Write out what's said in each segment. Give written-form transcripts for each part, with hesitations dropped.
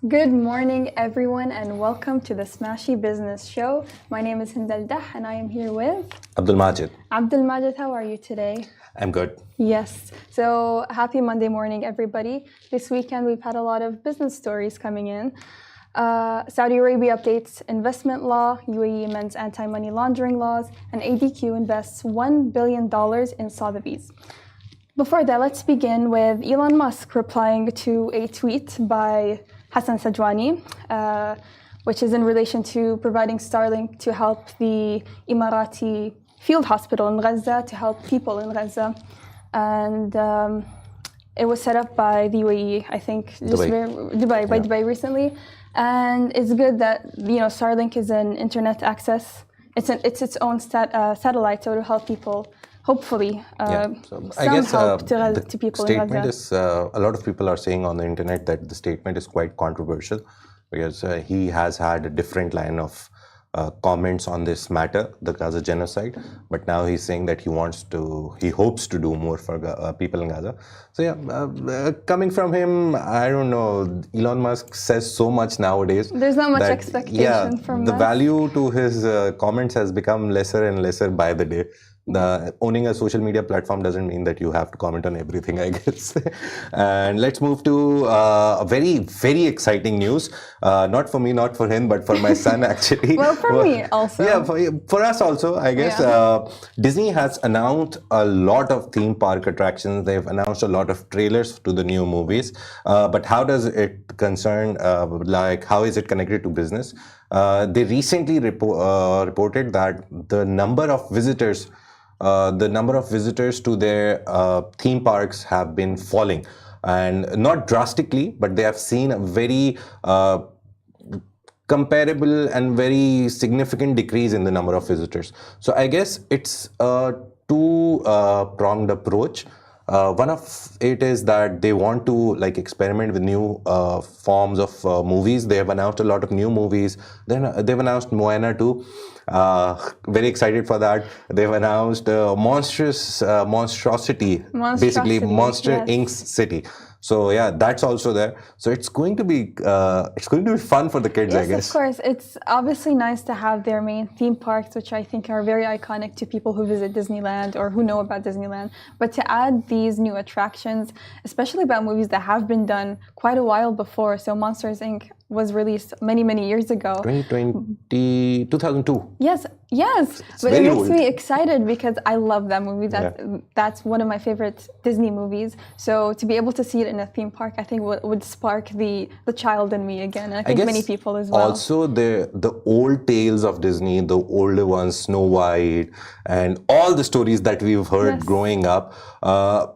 Good morning, everyone, and welcome to the Smashi Business Show. My name is Hindal Dah, and I am here with Abdul Majid. Abdul Majid. How are you today? I'm good. Yes. So happy Monday morning, everybody. This weekend, we've had a lot of business stories coming in. Saudi Arabia updates investment law, UAE amends anti-money laundering laws, and ADQ invests $1 billion in Sotheby's. Before that, let's begin with Elon Musk replying to a tweet by Hassan Sajwani, which is in relation to providing Starlink to help the Emirati field hospital in Gaza, to help people in Gaza. And it was set up by the UAE, I think, Dubai recently. And it's good that, Starlink is an internet access. It's its own satellite, so it'll help people. Hopefully, I guess help to people in Gaza. Statement is a lot of people are saying on the internet that the statement is quite controversial because he has had a different line of comments on this matter, the Gaza genocide. But now he's saying that he hopes to do more for people in Gaza. So coming from him, I don't know. Elon Musk says so much nowadays. There's not much expectation from the us. value to his comments has become lesser and lesser by the day. Owning a social media platform doesn't mean that you have to comment on everything, I guess. And let's move to a very, very exciting news. Not for me, not for him, but for my son, actually. Well, for me also. Yeah, for us also, I guess. Yeah. Disney has announced a lot of theme park attractions. They've announced a lot of trailers to the new movies. But how does it concern, how is it connected to business? They recently reported that the number of visitors to their theme parks have been falling, and not drastically, but they have seen a very comparable and very significant decrease in the number of visitors. So I guess it's a two-pronged approach. One of it is that they want to experiment with new forms of movies. They have announced a lot of new movies. Then they've announced Moana 2. Very excited for that. They've announced Monstrosity, basically Monster yes. Inc.'s city. So yeah, that's also there. So it's going to be fun for the kids, yes, I guess. Of course. It's obviously nice to have their main theme parks, which I think are very iconic to people who visit Disneyland or who know about Disneyland. But to add these new attractions, especially about movies that have been done quite a while before. So Monsters Inc. was released many, many years ago. 2002. Yes. But it makes me excited because I love that movie. That's one of my favorite Disney movies. So to be able to see it in a theme park, I think would spark the child in me again. And I think many people as well. Also, the old tales of Disney, the older ones, Snow White, and all the stories that we've heard growing up.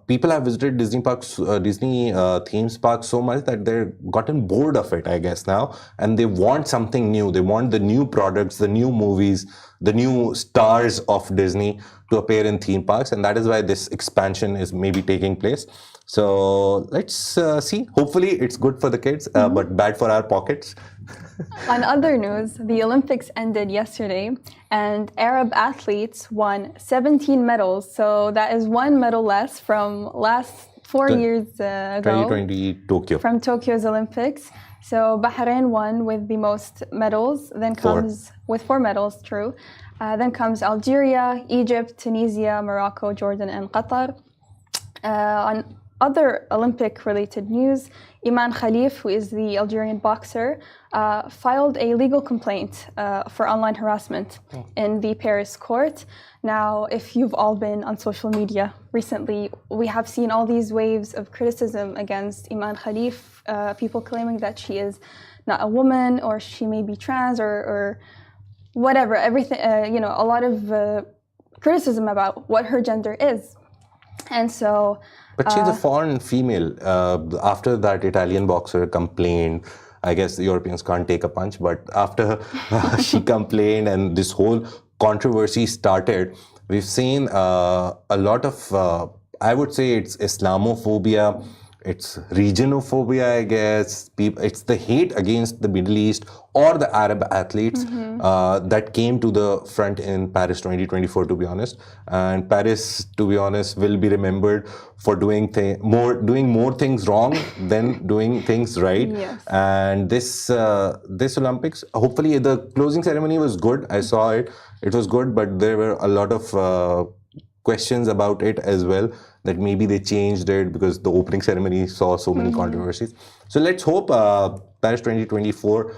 People have visited Disney theme parks so much that they're gotten bored of it, I guess now, and they want something new. They want the new products, the new movies, the new stars of Disney to appear in theme parks, and that is why this expansion is maybe taking place. So let's see. Hopefully it's good for the kids, but bad for our pockets. On other news, the Olympics ended yesterday and Arab athletes won 17 medals. So that is one medal less from last 4 years ago. 2020 Tokyo. From Tokyo's Olympics. So Bahrain won with the most medals, then comes with 4 medals, true. Then comes Algeria, Egypt, Tunisia, Morocco, Jordan, and Qatar. On other Olympic-related news, Iman Khalif, who is the Algerian boxer, filed a legal complaint for online harassment in the Paris court. Now, if you've all been on social media recently, we have seen all these waves of criticism against Iman Khalif, people claiming that she is not a woman or she may be trans or whatever, everything, a lot of criticism about what her is. And so... But she's a foreign female. After that Italian boxer complained, I guess the Europeans can't take a punch, but after she complained and this whole controversy started, we've seen a lot of, I would say it's Islamophobia, it's regionophobia, I guess. It's the hate against the Middle East or the Arab athletes that came to the front in Paris 2024, to be honest. And Paris, to be honest, will be remembered for doing more things wrong than doing things right. Yes. And this Olympics, hopefully the closing ceremony was good. I saw it. It was good, but there were a lot of questions about it as well, that maybe they changed it because the opening ceremony saw so many controversies. So let's hope Paris 2024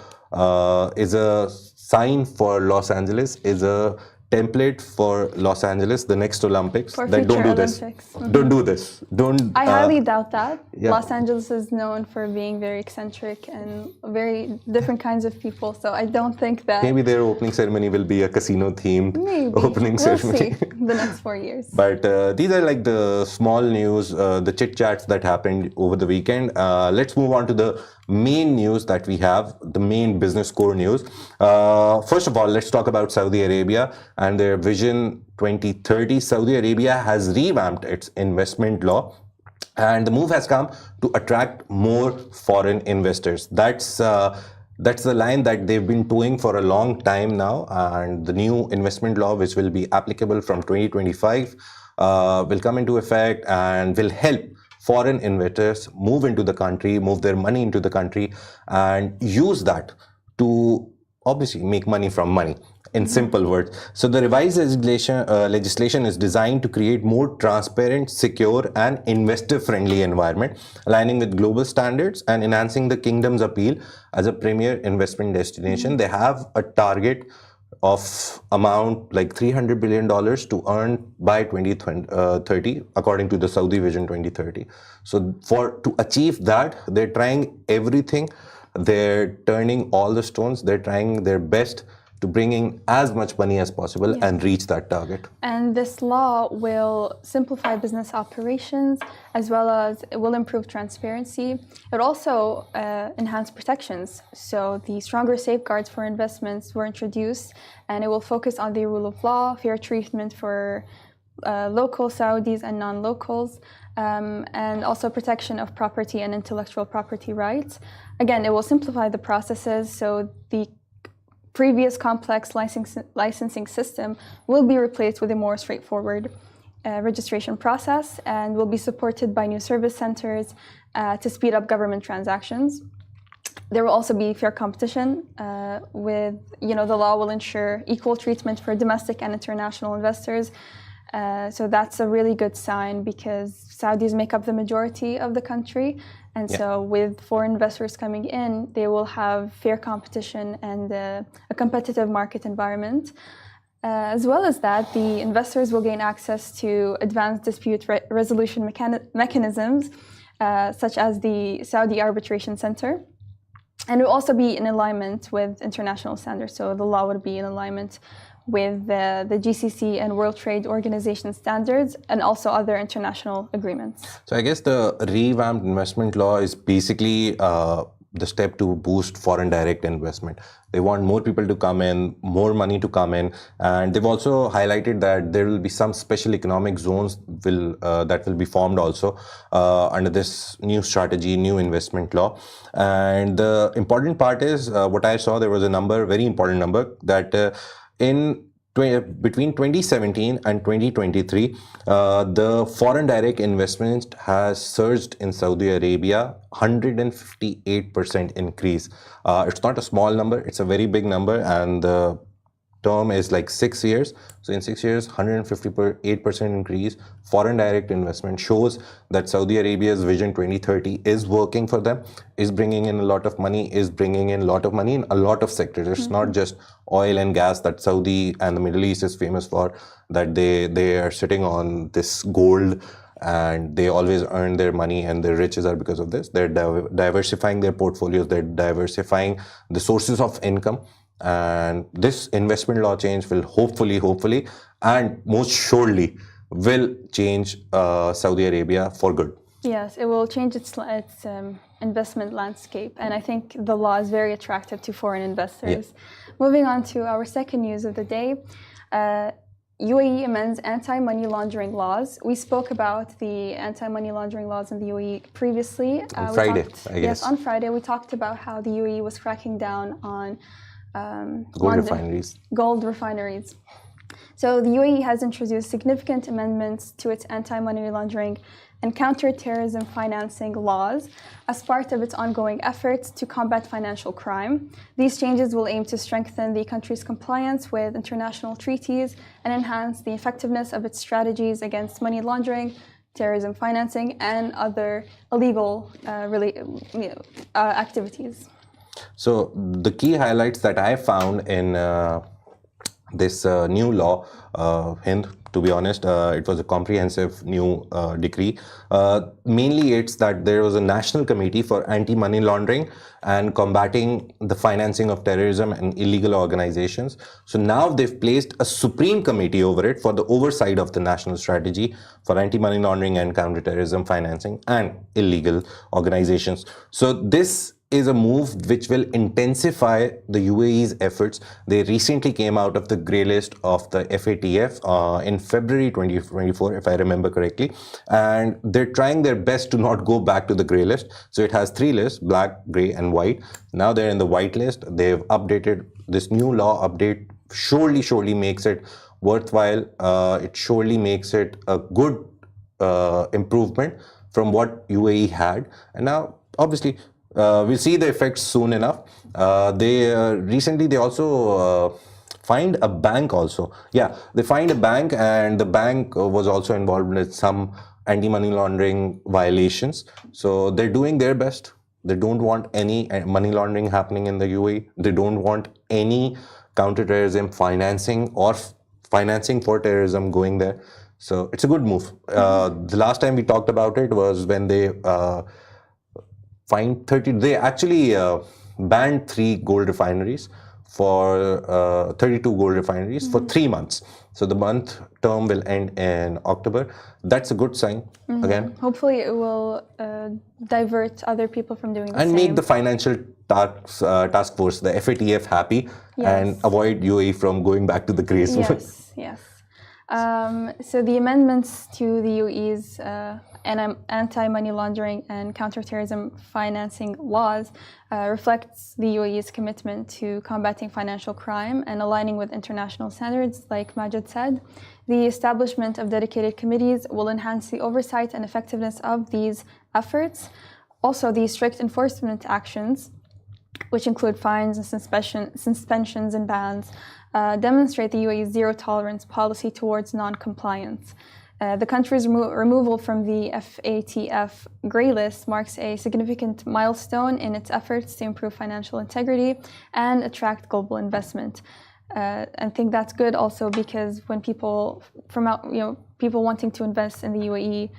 is a sign for Los Angeles, is a template for Los Angeles, the next Olympics. For that don't do Olympics. this. Don't do this. Don't. I highly doubt that. Yeah. Los Angeles is known for being very eccentric and very different kinds of people. So I don't think that. Maybe their opening ceremony will be a casino-themed opening ceremony. We'll see the next 4 years. But these are like the small news, the chit-chats that happened over the weekend. Let's move on to the main news that we have, the main business core news. First of all, let's talk about Saudi Arabia and their Vision 2030. Saudi Arabia has revamped its investment law, and the move has come to attract more foreign investors. That's the line that they've been towing for a long time now, and the new investment law, which will be applicable from 2025, will come into effect and will help foreign investors move into the country, move their money into the country, and use that to obviously make money from money, in simple words. So the revised legislation is designed to create more transparent, secure, and investor-friendly environment, aligning with global standards and enhancing the kingdom's appeal as a premier investment destination. They have a target of amount like $300 billion to earn by 2030, according to the Saudi Vision 2030. So to achieve that, they're trying everything. They're turning all the stones. They're trying their best to bring in as much money as possible and reach that target. And this law will simplify business operations, as well as it will improve transparency. It will also enhance protections. So the stronger safeguards for investments were introduced, and it will focus on the rule of law, fair treatment for local Saudis and non-locals, and also protection of property and intellectual property rights. Again, it will simplify the processes, so the previous complex licensing system will be replaced with a more straightforward registration process, and will be supported by new service centers to speed up government transactions. There will also be fair competition with, the law will ensure equal treatment for domestic and international investors. So that's a really good sign, because Saudis make up the majority of the country. And so with foreign investors coming in, they will have fair competition and a competitive market environment. As well as that, the investors will gain access to advanced dispute resolution mechanisms, such as the Saudi Arbitration Center. And it will also be in alignment with international standards. So the law would be in alignment with the GCC and World Trade Organization standards, and also other international agreements. So I guess the revamped investment law is basically the step to boost foreign direct investment. They want more people to come in, more money to come in, and they've also highlighted that there will be some special economic zones that will be formed also under this new strategy, new investment law. And the important part is, what I saw, there was a number, very important number, that between 2017 and 2023, the foreign direct investment has surged in Saudi Arabia, 158% increase. It's not a small number, it's a very big number, and the term is like 6 years. So in 6 years, 158% increase. Foreign direct investment shows that Saudi Arabia's Vision 2030 is working for them, is bringing in a lot of money, in a lot of sectors. It's not just oil and gas that Saudi and the Middle East is famous for, that they are sitting on this gold and they always earn their money and their riches are because of this. They're diversifying their portfolios, they're diversifying the sources of income. And this investment law change will hopefully, and most surely will change Saudi Arabia for good. Yes, it will change its investment landscape, and I think the law is very attractive to foreign investors. Moving on to our second news of the day. UAE amends anti-money laundering laws. We spoke about the anti-money laundering laws in the UAE previously. On Friday, I guess. Yes, on Friday we talked about how the UAE was cracking down on gold refineries. So the UAE has introduced significant amendments to its anti-money laundering and counter-terrorism financing laws as part of its ongoing efforts to combat financial crime. These changes will aim to strengthen the country's compliance with international treaties and enhance the effectiveness of its strategies against money laundering, terrorism financing, and other illegal activities. So the key highlights that I found in this new law, Hind, to be honest, it was a comprehensive new decree. Mainly it's that there was a national committee for anti-money laundering and combating the financing of terrorism and illegal organizations. So now they've placed a supreme committee over it for the oversight of the national strategy for anti-money laundering and counter-terrorism financing and illegal organizations. So this is a move which will intensify the UAE's efforts. They recently came out of the grey list of the FATF in February 2024, if I remember correctly, and they're trying their best to not go back to the grey list. So it has three lists: black, grey, and white. Now they're in the white list. They've updated this new law update. Surely makes it worthwhile. It surely makes it a good improvement from what UAE had. And now, obviously, we'll see the effects soon enough. They recently also fined a bank also. Yeah, they fined a bank, and the bank was also involved with some anti-money laundering violations. So they're doing their best. They don't want any money laundering happening in the UAE. They don't want any counter-terrorism financing or financing for terrorism going there. So it's a good move. The last time we talked about it was when they fined 30. They actually banned 3 gold refineries for 32 gold refineries for 3 months. So the month term will end in October. That's a good sign. Again, hopefully it will divert other people from doing the and same. make the financial task force, the FATF, happy, and avoid UAE from going back to the grey zone. Yes. So the amendments to the UAE's anti-money laundering and counter-terrorism financing laws reflects the UAE's commitment to combating financial crime and aligning with international standards, like Majid said. The establishment of dedicated committees will enhance the oversight and effectiveness of these efforts. Also, the strict enforcement actions, which include fines and suspensions and bans, demonstrate the UAE's zero-tolerance policy towards non-compliance. The country's removal from the FATF grey list marks a significant milestone in its efforts to improve financial integrity and attract global investment. I think that's good also, because when people people wanting to invest in the UAE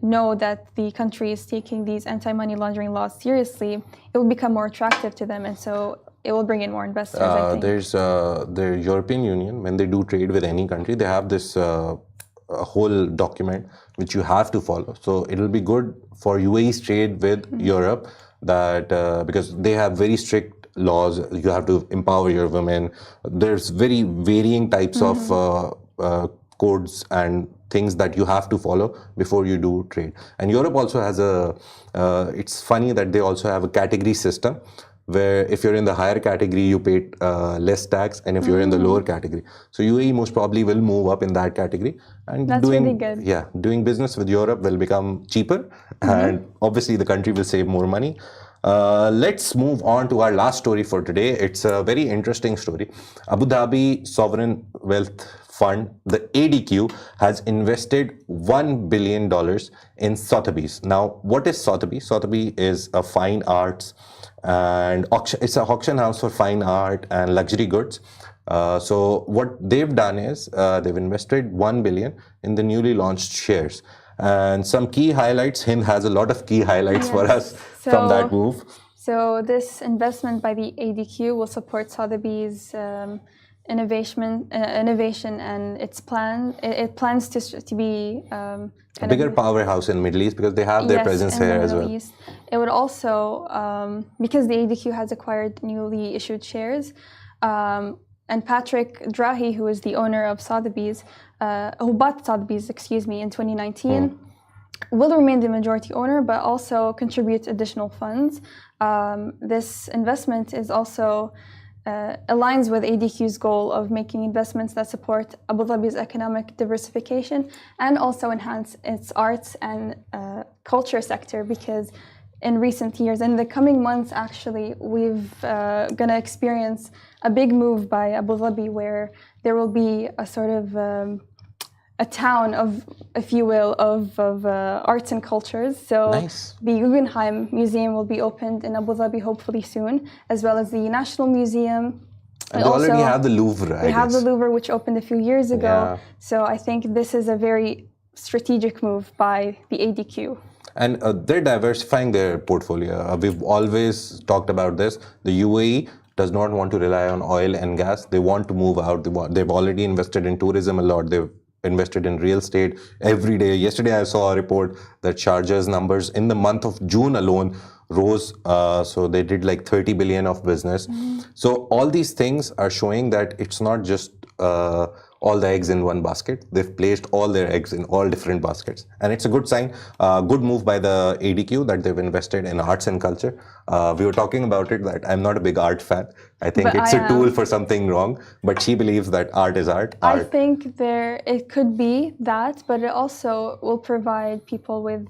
know that the country is taking these anti-money laundering laws seriously, it will become more attractive to them, and so it will bring in more investors. I think there's the European Union, when they do trade with any country, they have this a whole document which you have to follow. So it'll be good for UAE's trade with Europe, that because they have very strict laws. You have to empower your women. There's very varying types of codes and things that you have to follow before you do trade. And Europe also has it's funny that they also have a category system, where if you're in the higher category, you pay less tax, and if you're in the lower category. So UAE most probably will move up in that category. And that's really good. Yeah, doing business with Europe will become cheaper, and obviously the country will save more money. Let's move on to our last story for today. It's a very interesting story. Abu Dhabi Sovereign Wealth Fund, the ADQ, has invested $1 billion in Sotheby's. Now, what is Sotheby's? Sotheby's is a fine arts and it's an auction house for fine art and luxury goods. So what they've done is they've invested $1 billion in the newly launched shares. And some key highlights. Hind has a lot of key highlights for us from that move. So this investment by the ADQ will support Sotheby's innovation and its plan. It plans to be a bigger powerhouse in Middle East, because they have their presence here as well. East. It would also, because the ADQ has acquired newly issued shares, and Patrick Drahi, who is the owner of Sotheby's, who bought Sotheby's, in 2019, will remain the majority owner, but also contribute additional funds. This investment is also aligns with ADQ's goal of making investments that support Abu Dhabi's economic diversification and also enhance its arts and culture sector, because in recent years, in the coming months actually, we've gonna experience a big move by Abu Dhabi where there will be a sort of a town of, if you will, of arts and cultures. So Nice. the Guggenheim Museum will be opened in Abu Dhabi hopefully soon, as well as the National Museum. And they already have the Louvre, We have the Louvre, which opened a few years ago. Yeah. So I think this is a very strategic move by the ADQ. And they're diversifying their portfolio. We've always talked about this. The UAE does not want to rely on oil and gas. They want to move out. They've already invested in tourism a lot. They've invested in real estate every day. Yesterday, I saw a report that Sharjah's numbers in the month of June alone rose. So they did like 30 billion of business. So all these things are showing that it's not just all the eggs in one basket. They've placed all their eggs in all different baskets. And it's a good sign, good move by the ADQ that they've invested in arts and culture. We were talking about it that I'm not a big art fan. I think it's a tool for something wrong, but she believes that art is art. I think it could be that, but it also will provide people with,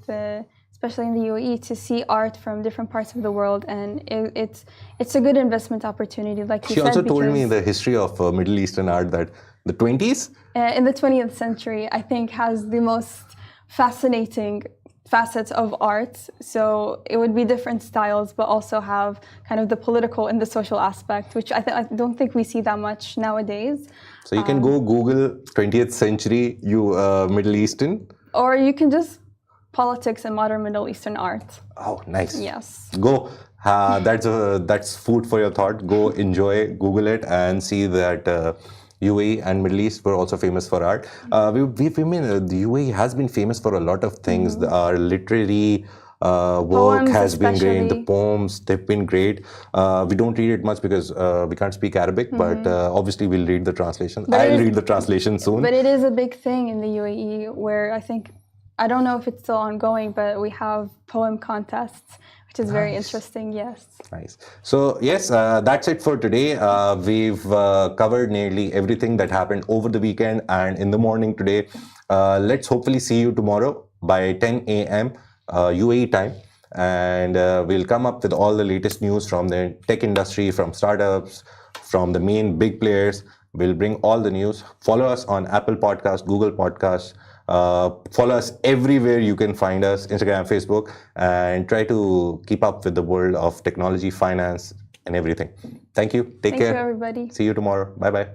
especially in the UAE, to see art from different parts of the world, and it's a good investment opportunity, like you said. She also told me the history of Middle Eastern art, that the 20s? In the 20th century, I think, has the most fascinating facets of art. So it would be different styles, but also have kind of the political and the social aspect, which I don't think we see that much nowadays. So you can go Google 20th century Middle Eastern. Or you can just politics and modern Middle Eastern art. Oh, nice. Yes. Go. That's food for your thought. Go enjoy, Google it, and see that UAE and Middle East were also famous for art. The UAE has been famous for a lot of things. Our literary work Poems has been great. The especially. poems, they've been great. We don't read it much because we can't speak Arabic, but obviously we'll read the translation. I'll read the translation soon. But it is a big thing in the UAE where I don't know if it's still ongoing, but we have poem contests, which is very interesting, yes. Nice. So yes, that's it for today. We've covered nearly everything that happened over the weekend and in the morning today. Let's hopefully see you tomorrow by 10 a.m. UAE time. And we'll come up with all the latest news from the tech industry, from startups, from the main big players. We'll bring all the news. Follow us on Apple Podcasts, Google Podcasts. Follow us everywhere you can find us, Instagram, Facebook, and try to keep up with the world of technology, finance, and everything. Thank you. Take care. Thank you, everybody. See you tomorrow. Bye-bye.